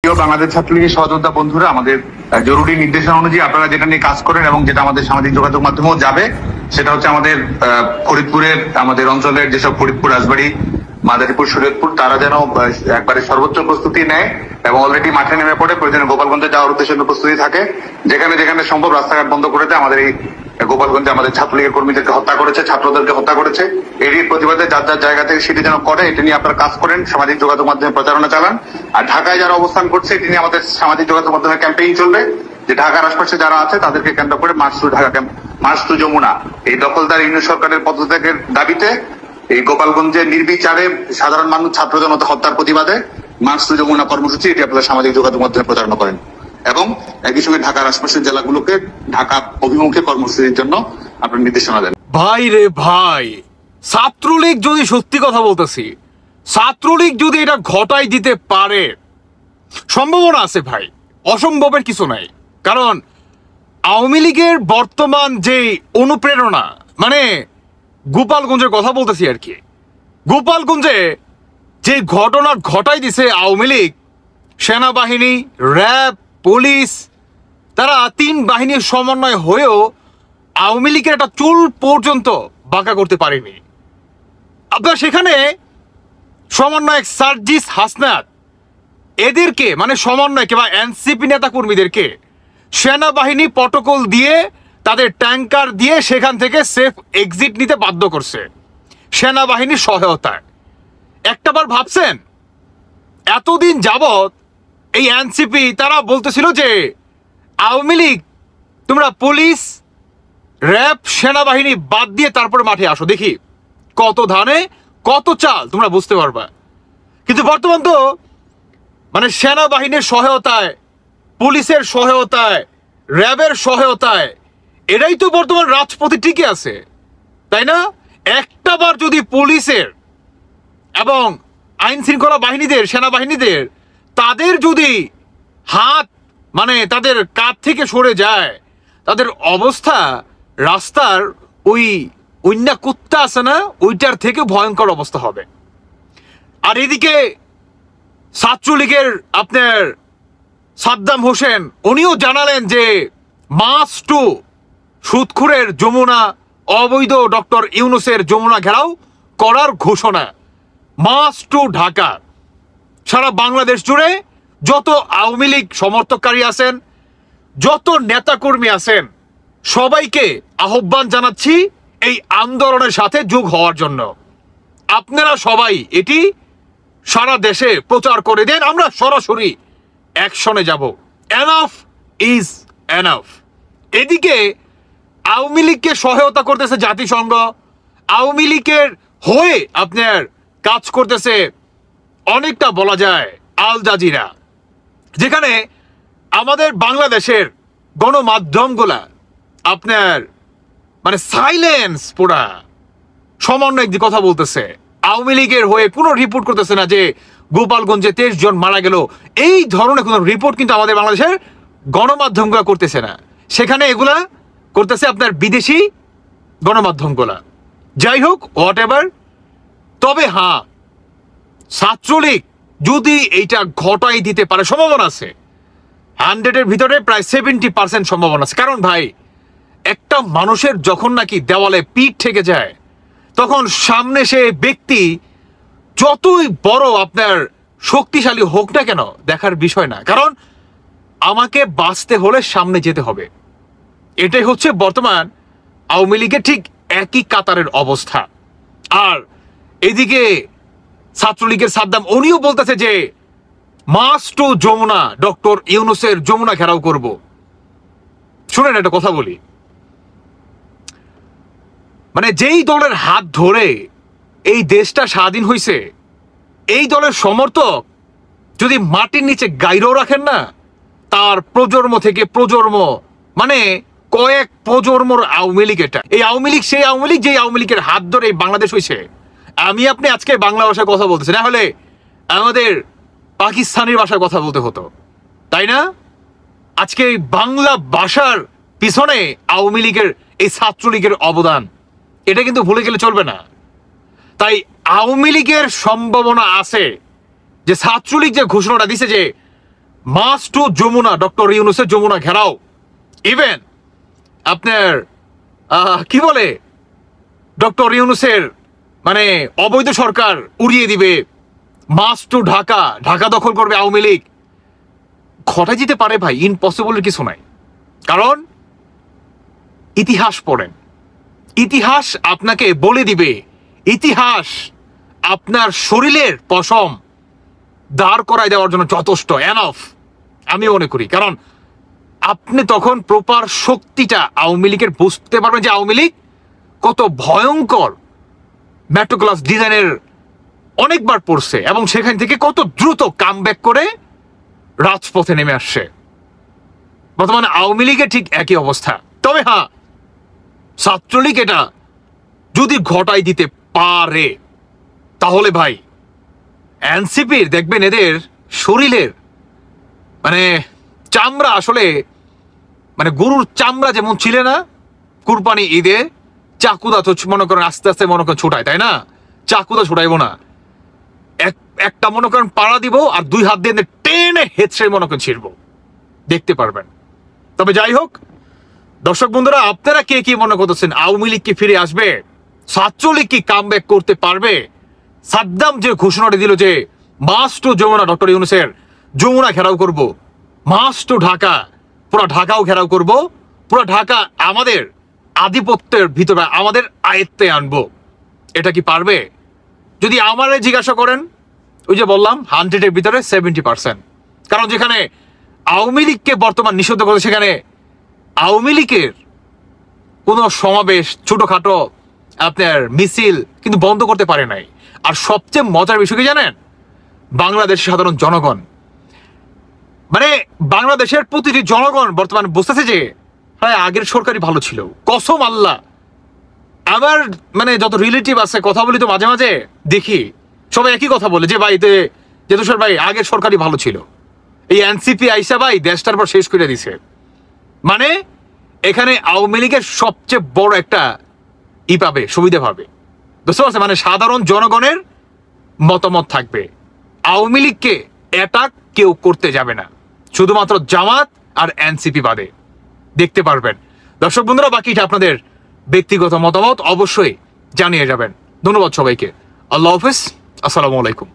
প্রিয় বাংলাদেশ ছাত্রলীগের সহযোদ্ধা বন্ধুরা, আমাদের জরুরি নির্দেশনা অনুযায়ী আপনারা যেটা নিয়ে কাজ করেন এবং যেটা আমাদের সামাজিক যোগাযোগ মাধ্যমেও যাবে, সেটা হচ্ছে আমাদের ফরিদপুরের আমাদের অঞ্চলের যেসব ফরিদপুর, রাজবাড়ী, মাদারীপুর, শরীয়তপুর, তারা যেন একবারে সর্বোচ্চ প্রস্তুতি নেয় এবং অলরেডি মাঠে নেমে পড়ে প্রয়োজনে গোপালগঞ্জে যাওয়ার উদ্দেশ্যে প্রস্তুতি থাকে। যেখানে যেখানে সম্ভব রাস্তাঘাট বন্ধ করে দেয়। আমাদের এই গোপালগঞ্জে আমাদের ছাত্রলীগের কর্মীদেরকে হত্যা করেছে, ছাত্রদেরকে হত্যা করেছে। এরই প্রতিবাদে যার যার জায়গা থেকে সেটি যেন করে, এটি নিয়ে আপনারা কাজ করেন, সামাজিক যোগাযোগ মাধ্যমে প্রচারণা চালান। আর ঢাকায় যারা অবস্থান করছে, এটি নিয়ে আমাদের সামাজিক যোগাযোগ মাধ্যমে ক্যাম্পেইন চলবে যে ঢাকার আশপাশে যারা আছে তাদেরকে কেন্দ্র করে march to Dhaka camp, march to Jamuna, এই দখলদার ইউনিয়ন সরকারের পদত্যাগের দাবিতে এই গোপালগঞ্জে নির্বিচারে সাধারণ মানুষ ছাত্র জনতা হত্যার প্রতিবাদে মার্চ টু যমুনা কর্মসূচি, এটি আপনারা সামাজিক যোগাযোগ মাধ্যমে প্রচারণা করেন এবং একই সঙ্গে ঢাকার আশপাশের জেলাগুলোকে ঢাকা অভিমুখে কর্মসূচির জন্য আপনার নির্দেশনা দেন। ভাই রে ভাই, ছাত্রলীগ যদি সত্যি কথা বলতেছি, ছাত্রলীগ যদি এটা ঘটাই দিতে পারে, সম্ভাবনা আছে ভাই, অসম্ভবের কিছু নাই। কারণ আওয়ামী লীগের বর্তমান যে অনুপ্রেরণা, মানে গোপালগঞ্জের কথা বলতেছি আর কি, গোপালগঞ্জে যে ঘটনা ঘটাই দিছে আওয়ামী লীগ, সেনাবাহিনী, র্যাব, পুলিশ, তারা তিন বাহিনীর সমন্বয় হয়েও আওয়ামী লীগের একটা চুল পর্যন্ত বাঁকা করতে পারেনি। আপনার সেখানে সমন্বয়ক সার্জিস হাসনাত এদেরকে, মানে সমন্বয়কে বা এনসিপি নেতা কর্মীদেরকে সেনাবাহিনী প্রটোকল দিয়ে, তাদের ট্যাঙ্কার দিয়ে সেখান থেকে সেফ এক্সিট নিতে বাধ্য করছে সেনাবাহিনীর সহায়তায়। একটাবার ভাবছেন, এতদিন যাবৎ এই এনসিপি তারা বলতেছিল যে আওয়ামী লীগ তোমরা পুলিশ, র্যাব, সেনাবাহিনী বাদ দিয়ে তারপরে মাঠে আসো, দেখি কত ধানে কত চাল তোমরা বুঝতে পারবা। কিন্তু বর্তমান তো মানে সেনাবাহিনীর সহায়তায়, পুলিশের সহায়তায়, র্যাবের সহায়তায় এটাই তো বর্তমান রাজপথে টিকে আছে, তাই না? একটাবার যদি পুলিশের এবং আইন শৃঙ্খলা বাহিনীদের, সেনাবাহিনীদের তাদের যদি হাত, মানে তাদের কাঁধ থেকে সরে যায়, তাদের অবস্থা রাস্তার ওই অন্যা কুত্তা আছে না, ওইটার থেকে ভয়ঙ্কর অবস্থা হবে। আর এদিকে ছাত্রলীগের আপনার সাদ্দাম হোসেন উনিও জানালেন যে মার্চ টু সুদখুরের যমুনা, অবৈধ ডক্টর ইউনূসের যমুনা ঘেরাও করার ঘোষণা, মার্চ টু ঢাকা। সারা বাংলাদেশ জুড়ে যত আওয়ামী লীগ সমর্থককারী আছেন, যত নেতাকর্মী আছেন, সবাইকে আহ্বান জানাচ্ছি এই আন্দোলনের সাথে যোগ হওয়ার জন্য। আপনারা সবাই এটি সারা দেশে প্রচার করে দেন, আমরা সরাসরি অ্যাকশনে যাব। Enough is enough. এদিকে আওয়ামী লীগকে সহায়তা করতেছে জাতিসংঘ, আওয়ামী লীগের হয়ে আপনার কাজ করতেছে অনেকটা বলা যায় আল জাজিরা, যেখানে আমাদের বাংলাদেশের গণমাধ্যমগুলা আপনার মানে সাইলেন্স পুরা সমন্বয় দিয়ে কথা বলতেছে। আওয়ামী লীগের হয়ে কোনো রিপোর্ট করতেছে না যে গোপালগঞ্জে 23 জন মারা গেল, এই ধরনের কোনো রিপোর্ট কিন্তু আমাদের বাংলাদেশের গণমাধ্যমগুলা করতেছে না। সেখানে এগুলা করতেছে আপনার বিদেশি গণমাধ্যমগুলা। যাই হোক, হোয়াট এভার। তবে হ্যাঁ, ছাত্রলীগ যদি এইটা ঘটাই দিতে পারে, সম্ভাবনা আছে 100-এর ভিতরে প্রায় 70% সম্ভাবনা আছে। কারণ ভাই, একটা মানুষের যখন নাকি দেওয়ালে পিঠ থেকে যায়, তখন সামনে সে ব্যক্তি যতই বড় আপনার শক্তিশালী হোক না কেন, দেখার বিষয় না। কারণ আমাকে বাঁচতে হলে সামনে যেতে হবে। এটাই হচ্ছে বর্তমান আওয়ামী লীগের ঠিক একই কাতারের অবস্থা। আর এদিকে ছাত্রলীগের সাদ্দাম উনিও বলতেছে যে মার্চ টু যমুনা, ডক্টর ইউনূসের যমুনা ঘেরাও করব। শুনেন একটা কথা বলি, মানে যেই দলের হাত ধরে এই দেশটা স্বাধীন হয়েছে, এই দলের সমর্থক যদি মাটির নিচে গাইরেও রাখেন না, তার প্রজন্ম থেকে প্রজন্ম, মানে কয়েক প্রজন্মর আওয়ামী লীগ এটা। এই আওয়ামী লীগ সেই আওয়ামী লীগ যে আওয়ামী লীগের হাত ধরে এই বাংলাদেশ হয়েছে। আমি আপনি আজকে বাংলা ভাষায় কথা বলতেছি, না হলে আমাদের পাকিস্তানের ভাষায় কথা বলতে হতো, তাই না? আজকে এই বাংলা ভাষার পিছনে আওয়ামী লীগের, এই ছাত্রলীগের অবদান, এটা কিন্তু ভুলে গেলে চলবে না। তাই আওয়ামী লীগের সম্ভাবনা আছে যে ছাত্রলীগ যে ঘোষণাটা দিছে যে মাস টু যমুনা, ডক্টর ইউনূসের যমুনা ঘেরাও। ইভেন আপনার কি বলে, ডক্টর ইউনূসের মানে অবৈধ সরকার উড়িয়ে দিবে, মাস টু ঢাকা, ঢাকা দখল করবে আওয়ামী লীগ। ঘটা যেতে পারে ভাই, ইম্পসিবলের কিছু নাই। কারণ ইতিহাস পড়েন, ইতিহাস আপনাকে বলে দিবে, ইতিহাস আপনার শরীরের পশম দাঁড় করায় দেওয়ার জন্য যথেষ্ট, এনাফ আমি মনে করি। কারণ আপনি তখন প্রপার শক্তিটা আওয়ামী লীগের বুঝতে পারবেন যে আওয়ামী লীগ কত ভয়ঙ্কর, মেট্রো ক্লাস ডিজাইনের অনেকবার পড়ছে এবং সেখান থেকে কত দ্রুত কামব্যাক করে রাজপথে নেমে আসছে। বর্তমানে আওয়ামী লীগের ঠিক একই অবস্থা। তবে হ্যাঁ, ছাত্রলীগ এটা যদি ঘটাই দিতে পারে তাহলে ভাই এনসিপির দেখবেন এদের শরীরের মানে চামড়া আসলে মানে গরুর চামড়া যেমন ছিল না কুরবানি ঈদে, চাকুদা তো মনে করেন আস্তে আস্তে মনে করেন ছোটায়, তাই না? চাকুদা ছোটাইবো না, একটা মনে করেন পাড়া দিব আর দুই হাত দিয়ে টেনে হেঁচড়ে মনে করেন ছিড়বো, দেখতে পারবেন। তবে যাই হোক দর্শক বন্ধুরা, আপনারা কে কি মনে করতেছেন? আওয়ামী লীগ কি ফিরে আসবে? ছাত্রলীগ কি কামব্যাক করতে পারবে? সাদ্দাম যে ঘোষণাটা দিল যে মাস টু যমুনা, ডক্টর ইউনূসের যমুনা ঘেরাও করব, মাস টু ঢাকা, পুরো ঢাকাও ঘেরাও করব, পুরো ঢাকা আমাদের আধিপত্যের ভিতরে আমাদের আয়ত্তে আনবো, এটা কি পারবে? যদি আমারে জিজ্ঞাসা করেন, ওই যে বললাম 100-এর ভিতরে 70%। কারণ যেখানে আওয়ামী লীগকে বর্তমান নিষিদ্ধ করে সেখানে আওয়ামী লীগের কোনো সমাবেশ, ছোটখাটো আপনার মিছিল কিন্তু বন্ধ করতে পারে নাই। আর সবচেয়ে মজার বিষয় কি জানেন? বাংলাদেশের সাধারণ জনগণ, মানে বাংলাদেশের প্রতিটি জনগণ বর্তমানে বুঝতেছে যে হ্যাঁ আগের সরকারই ভালো ছিল। কসম আল্লাহ, আমার মানে যত রিলেটিভ আছে কথা বলি তো মাঝে মাঝে দেখি সবাই একই কথা বলে যে ভাই যে তুষার ভাই আগের সরকারই ভালো ছিল, এই এনসিপি আইসা ভাই দেশটার পর শেষ করে দিছে। মানে এখানে আওয়ামী লীগের সবচেয়ে বড় একটা পাবে, সুবিধা পাবে, বুঝতে পারছে? মানে সাধারণ জনগণের মতামত থাকবে, আওয়ামী লীগকে অ্যাটাক কেউ করতে যাবে না, শুধুমাত্র জামাত আর এনসিপি বাদে। দেখতে পারবেন দর্শক বন্ধুরা, বাকিটা আপনাদের ব্যক্তিগত মতামত অবশ্যই জানিয়ে যাবেন। ধন্যবাদ সবাইকে, আল্লাহ হাফেজ, আসসালামু আলাইকুম।